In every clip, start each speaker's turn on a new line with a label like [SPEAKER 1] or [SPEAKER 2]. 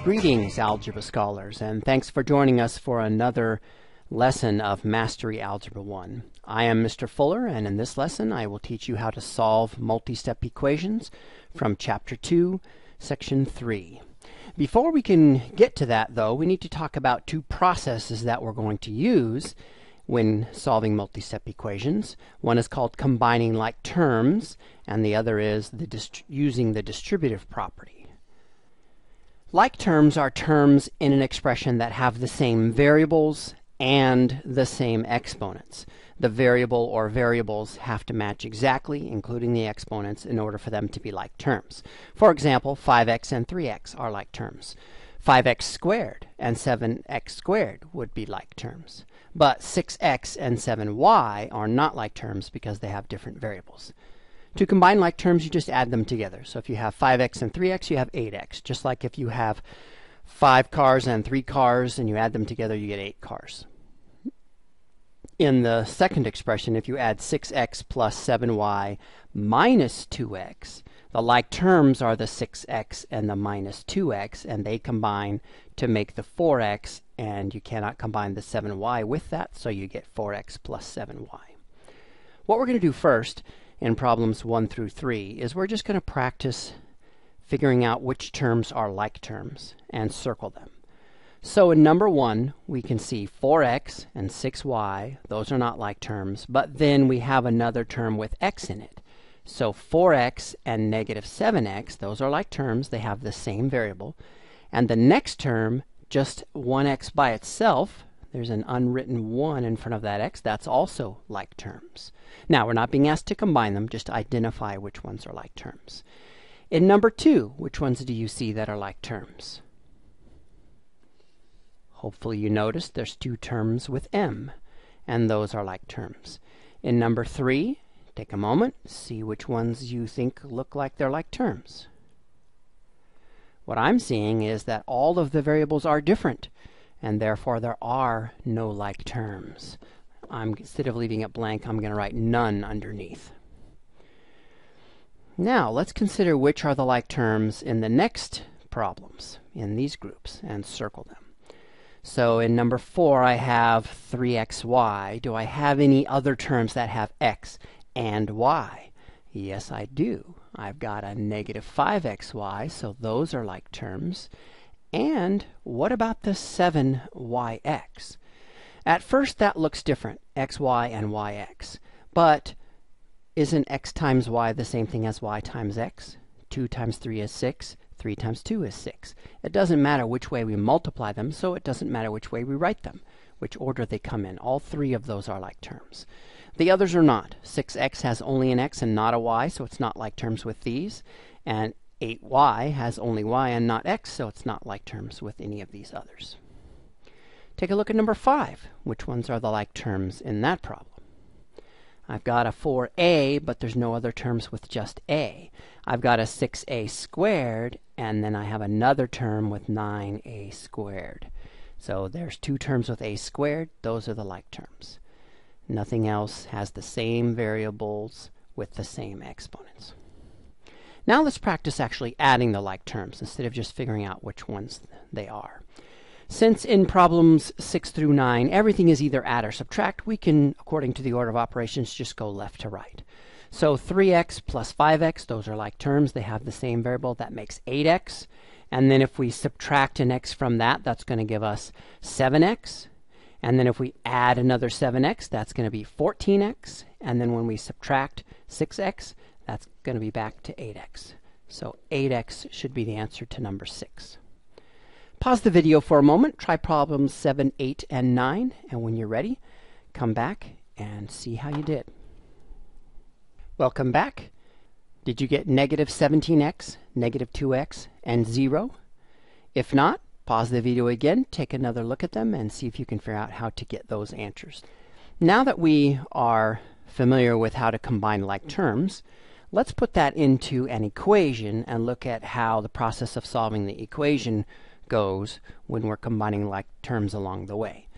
[SPEAKER 1] Greetings, Algebra Scholars, and thanks for joining us for another lesson of Mastery Algebra 1. I am Mr. Fuller, and in this lesson I will teach you how to solve multi-step equations from Chapter 2, Section 3. Before we can get to that, though, we need to talk about two processes that we're going to use when solving multi-step equations. One is called combining like terms, and the other is using the distributive property. Like terms are terms in an expression that have the same variables and the same exponents. The variable or variables have to match exactly, including the exponents, in order for them to be like terms. For example, 5x and 3x are like terms. 5x squared and 7x squared would be like terms. But 6x and 7y are not like terms because they have different variables. To combine like terms, you just add them together. So if you have 5x and 3x, you have 8x. Just like if you have 5 cars and 3 cars and you add them together, you get 8 cars. In the second expression, if you add 6x plus 7y minus 2x, the like terms are the 6x and the minus 2x, and they combine to make the 4x, and you cannot combine the 7y with that, so you get 4x plus 7y. What we're going to do first in problems 1 through 3 is we're just going to practice figuring out which terms are like terms and circle them. So in number 1, we can see 4x and 6y. Those are not like terms, but then we have another term with x in it. So 4x and negative 7x, those are like terms. They have the same variable. And the next term, just 1x by itself, there's an unwritten 1 in front of that x, that's also like terms. Now, we're not being asked to combine them, just identify which ones are like terms. In number 2, which ones do you see that are like terms? Hopefully you noticed there's 2 terms with m, and those are like terms. In number 3, take a moment, see which ones you think look like they're like terms. What I'm seeing is that all of the variables are different, and therefore there are no like terms. Instead of leaving it blank, I'm going to write none underneath. Now, let's consider which are the like terms in the next problems, in these groups, and circle them. So in number 4, I have 3xy. Do I have any other terms that have x and y? Yes, I do. I've got a negative 5xy, so those are like terms. And what about the 7yx? At first that looks different, xy and yx. But isn't x times y the same thing as y times x? 2 times 3 is 6. 3 times 2 is 6. It doesn't matter which way we multiply them, so it doesn't matter which way we write them, which order they come in. All 3 of those are like terms. The others are not. 6x has only an x and not a y, so it's not like terms with these. And 8y has only y and not x, so it's not like terms with any of these others. Take a look at number 5. Which ones are the like terms in that problem? I've got a 4a, but there's no other terms with just a. I've got a 6a squared, and then I have another term with 9a squared. So there's 2 terms with a squared. Those are the like terms. Nothing else has the same variables with the same exponents. Now let's practice actually adding the like terms instead of just figuring out which ones they are. Since in problems 6 through 9 everything is either add or subtract, we can, according to the order of operations, just go left to right. So 3x plus 5x, those are like terms. They have the same variable. That makes 8x. And then if we subtract an x from that, that's going to give us 7x. And then if we add another 7x, that's going to be 14x. And then when we subtract 6x, that's going to be back to 8x. So 8x should be the answer to number 6. Pause the video for a moment, try problems 7, 8, and 9, and when you're ready, come back and see how you did. Welcome back. Did you get negative 17x, negative 2x, and 0? If not, pause the video again, take another look at them, and see if you can figure out how to get those answers. Now that we are familiar with how to combine like terms, let's put that into an equation and look at how the process of solving the equation goes when we're combining like terms along the way.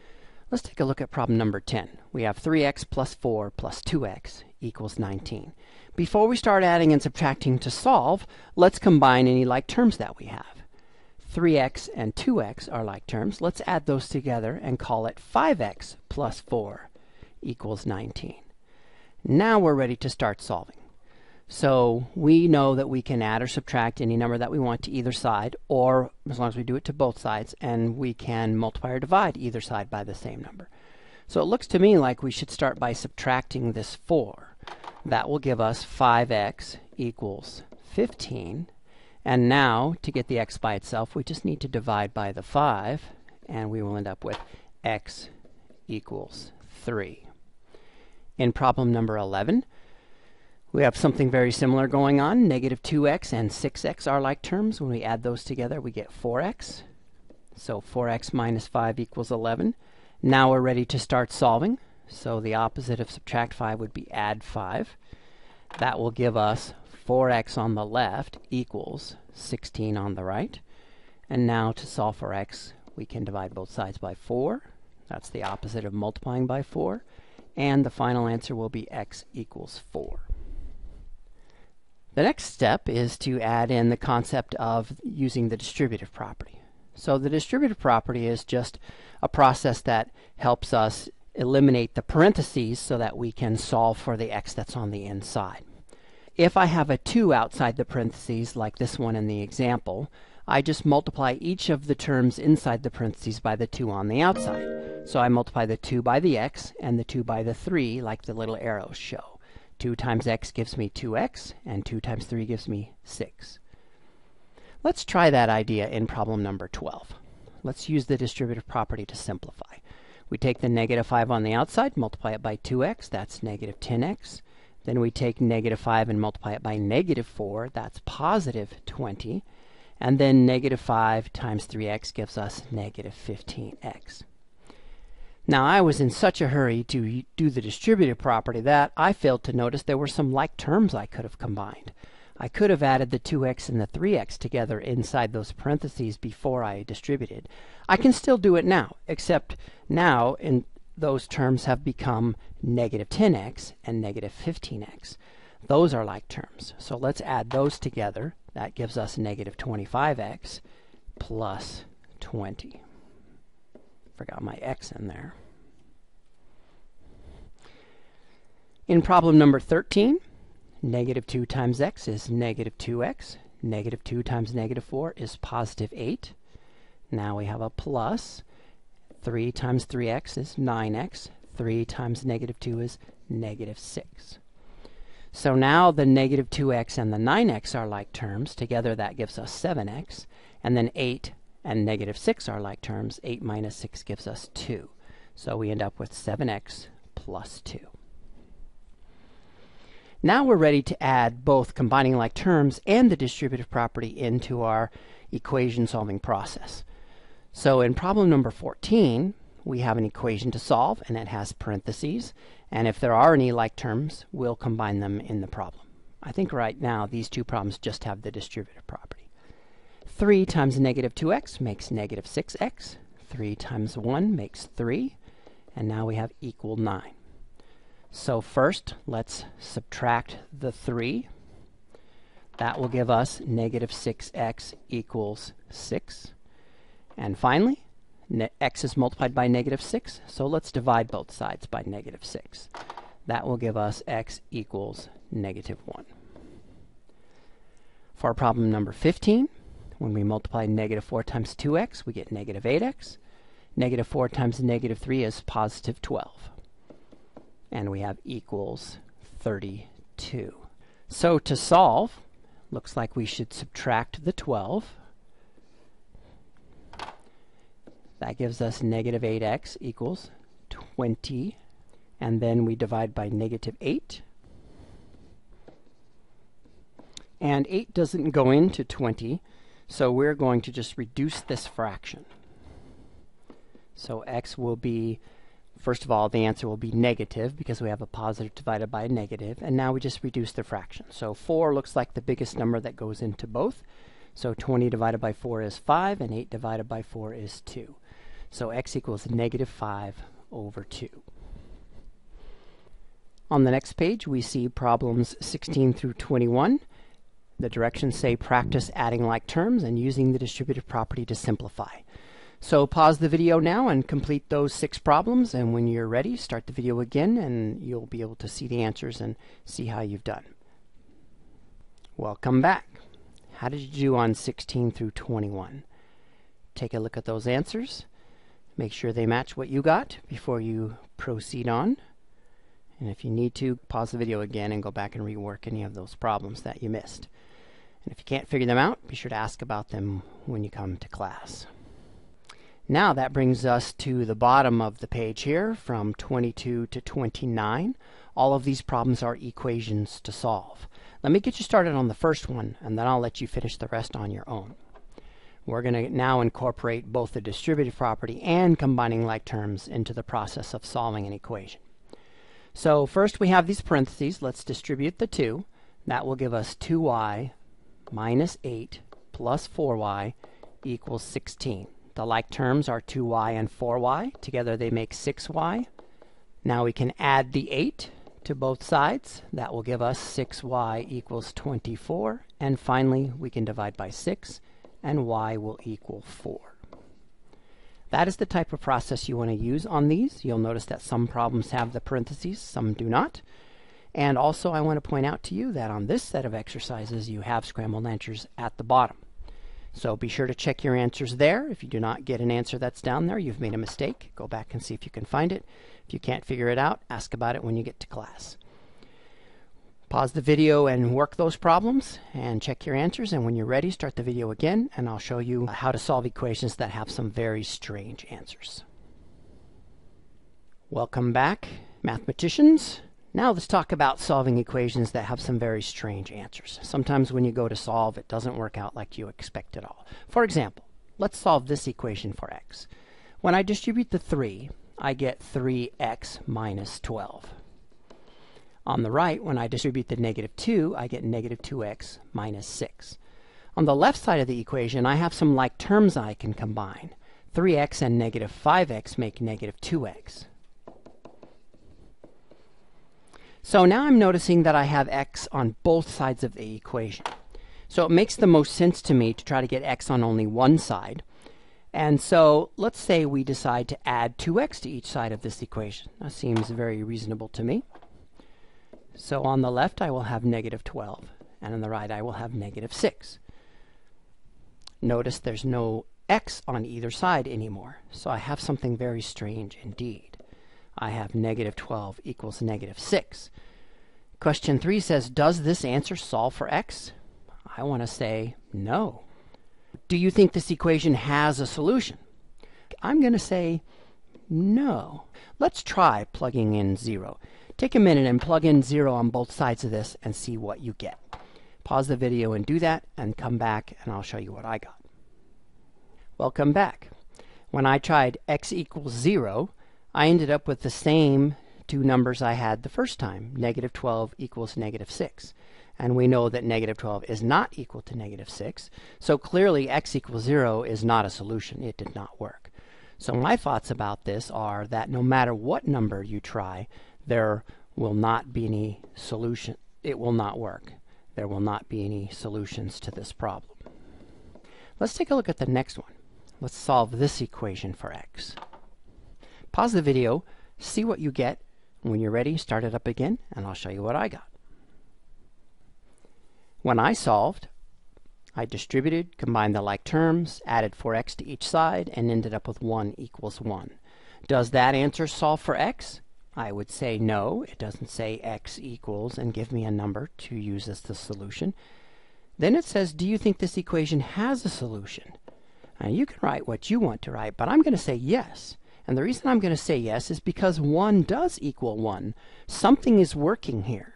[SPEAKER 1] Let's take a look at problem number 10. We have 3x plus 4 plus 2x equals 19. Before we start adding and subtracting to solve, let's combine any like terms that we have. 3x and 2x are like terms. Let's add those together and call it 5x plus 4 equals 19. Now we're ready to start solving. So we know that we can add or subtract any number that we want to either side, or as long as we do it to both sides, and we can multiply or divide either side by the same number. So it looks to me like we should start by subtracting this 4. That will give us 5x equals 15. And now, to get the x by itself, we just need to divide by the 5, and we will end up with x equals 3. In problem number 11, we have something very similar going on. Negative 2x and 6x are like terms. When we add those together, we get 4x. So 4x minus 5 equals 11. Now we're ready to start solving. So the opposite of subtract 5 would be add 5. That will give us 4x on the left equals 16 on the right. And now to solve for x, we can divide both sides by 4. That's the opposite of multiplying by 4. And the final answer will be x equals 4. The next step is to add in the concept of using the distributive property. So the distributive property is just a process that helps us eliminate the parentheses so that we can solve for the x that's on the inside. If I have a 2 outside the parentheses, like this one in the example, I just multiply each of the terms inside the parentheses by the 2 on the outside. So I multiply the 2 by the x and the 2 by the 3, like the little arrows show. 2 times x gives me 2x, and 2 times 3 gives me 6. Let's try that idea in problem number 12. Let's use the distributive property to simplify. We take the negative 5 on the outside, multiply it by 2x, that's negative 10x. Then we take negative 5 and multiply it by negative 4, that's positive 20. And then negative 5 times 3x gives us negative 15x. Now I was in such a hurry to do the distributive property that I failed to notice there were some like terms I could have combined. I could have added the 2x and the 3x together inside those parentheses before I distributed. I can still do it now, except now those terms have become negative 10x and negative 15x. Those are like terms. So let's add those together. That gives us negative 25x plus 20. Forgot my x in there. In problem number 13, negative 2 times x is negative 2x. Negative 2 times negative 4 is positive 8. Now we have a plus. 3 times 3x is 9x. 3 times negative 2 is negative 6. So now the negative 2x and the 9x are like terms. Together that gives us 7x. And then 8 and negative 6 are like terms. 8 minus 6 gives us 2. So we end up with 7x plus 2. Now we're ready to add both combining like terms and the distributive property into our equation solving process. So in problem number 14, we have an equation to solve, and it has parentheses. And if there are any like terms, we'll combine them in the problem. I think right now these two problems just have the distributive property. 3 times negative 2x makes negative 6x. 3 times 1 makes 3. And now we have equal 9. So first, let's subtract the 3. That will give us negative 6x equals 6. And finally, x is multiplied by negative 6, so let's divide both sides by negative 6. That will give us x equals negative 1. For problem number 15, when we multiply negative 4 times 2x, we get negative 8x. Negative 4 times negative 3 is positive 12. And we have equals 32. So to solve, looks like we should subtract the 12. That gives us negative 8x equals 20. And then we divide by negative 8. And 8 doesn't go into 20, so we're going to just reduce this fraction. So x will be, first of all, the answer will be negative because we have a positive divided by a negative. And now we just reduce the fraction. So 4 looks like the biggest number that goes into both. So 20 divided by 4 is 5, and 8 divided by 4 is 2. So x equals negative 5 over 2. On the next page, we see problems 16 through 21. The directions say practice adding like terms and using the distributive property to simplify. So pause the video now and complete those 6 problems, and when you're ready, start the video again and you'll be able to see the answers and see how you've done. Welcome back. How did you do on 16 through 21? Take a look at those answers. Make sure they match what you got before you proceed on. And if you need to, pause the video again and go back and rework any of those problems that you missed. And if you can't figure them out, be sure to ask about them when you come to class. Now that brings us to the bottom of the page here, from 22 to 29. All of these problems are equations to solve. Let me get you started on the first one, and then I'll let you finish the rest on your own. We're going to now incorporate both the distributive property and combining like terms into the process of solving an equation. So first we have these parentheses. Let's distribute the 2. That will give us 2y minus 8 plus 4y equals 16. The like terms are 2y and 4y. Together they make 6y. Now we can add the 8 to both sides. That will give us 6y equals 24. And finally, we can divide by 6, and y will equal 4. That is the type of process you want to use on these. You'll notice that some problems have the parentheses, some do not. And also, I want to point out to you that on this set of exercises, you have scrambled answers at the bottom. So be sure to check your answers there. If you do not get an answer that's down there, you've made a mistake. Go back and see if you can find it. If you can't figure it out, ask about it when you get to class. Pause the video and work those problems and check your answers, and when you're ready, start the video again and I'll show you how to solve equations that have some very strange answers. Welcome back, mathematicians. Now let's talk about solving equations that have some very strange answers. Sometimes when you go to solve, it doesn't work out like you expect at all. For example, let's solve this equation for x. When I distribute the 3, I get 3x minus 12. On the right, when I distribute the negative 2, I get negative 2x minus 6. On the left side of the equation, I have some like terms I can combine. 3x and negative 5x make negative 2x. So now I'm noticing that I have x on both sides of the equation. So it makes the most sense to me to try to get x on only one side. And so let's say we decide to add 2x to each side of this equation. That seems very reasonable to me. So on the left I will have negative 12, and on the right I will have negative 6. Notice there's no x on either side anymore, so I have something very strange indeed. I have negative 12 equals negative 6. Question 3 says, does this answer solve for x? I want to say no. Do you think this equation has a solution? I'm going to say no. Let's try plugging in 0. Take a minute and plug in 0 on both sides of this and see what you get. Pause the video and do that, and come back and I'll show you what I got. Welcome back. When I tried x equals 0, I ended up with the same two numbers I had the first time. Negative 12 equals negative 6. And we know that negative 12 is not equal to negative 6. So clearly x equals 0 is not a solution. It did not work. So my thoughts about this are that no matter what number you try, there will not be any solution. It will not work. There will not be any solutions to this problem. Let's take a look at the next one. Let's solve this equation for x. Pause the video, see what you get. When you're ready, start it up again, and I'll show you what I got. When I solved, I distributed, combined the like terms, added 4x to each side, and ended up with 1 equals 1. Does that answer solve for x? I would say no. It doesn't say x equals and give me a number to use as the solution. Then it says, do you think this equation has a solution? Now you can write what you want to write, but I'm going to say yes. And the reason I'm going to say yes is because 1 does equal 1. Something is working here.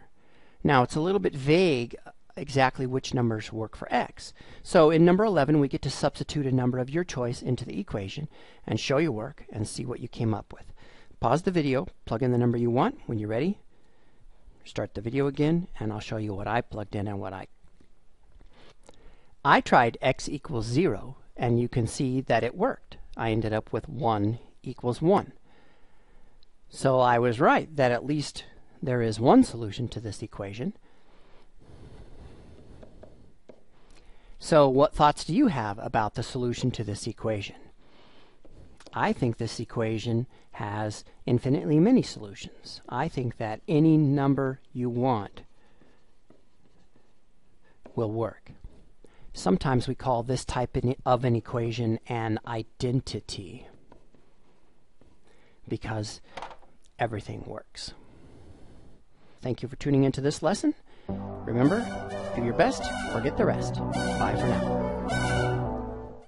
[SPEAKER 1] Now it's a little bit vague exactly which numbers work for x. So in number 11 we get to substitute a number of your choice into the equation and show your work and see what you came up with. Pause the video, plug in the number you want. When you're ready, start the video again, and I'll show you what I plugged in and what I tried x equals 0, and you can see that it worked. I ended up with 1 equals 1. So I was right that at least there is one solution to this equation. So what thoughts do you have about the solution to this equation? I think this equation has infinitely many solutions. I think that any number you want will work. Sometimes we call this type of an equation an identity because everything works. Thank you for tuning into this lesson. Remember, do your best, forget the rest. Bye for now.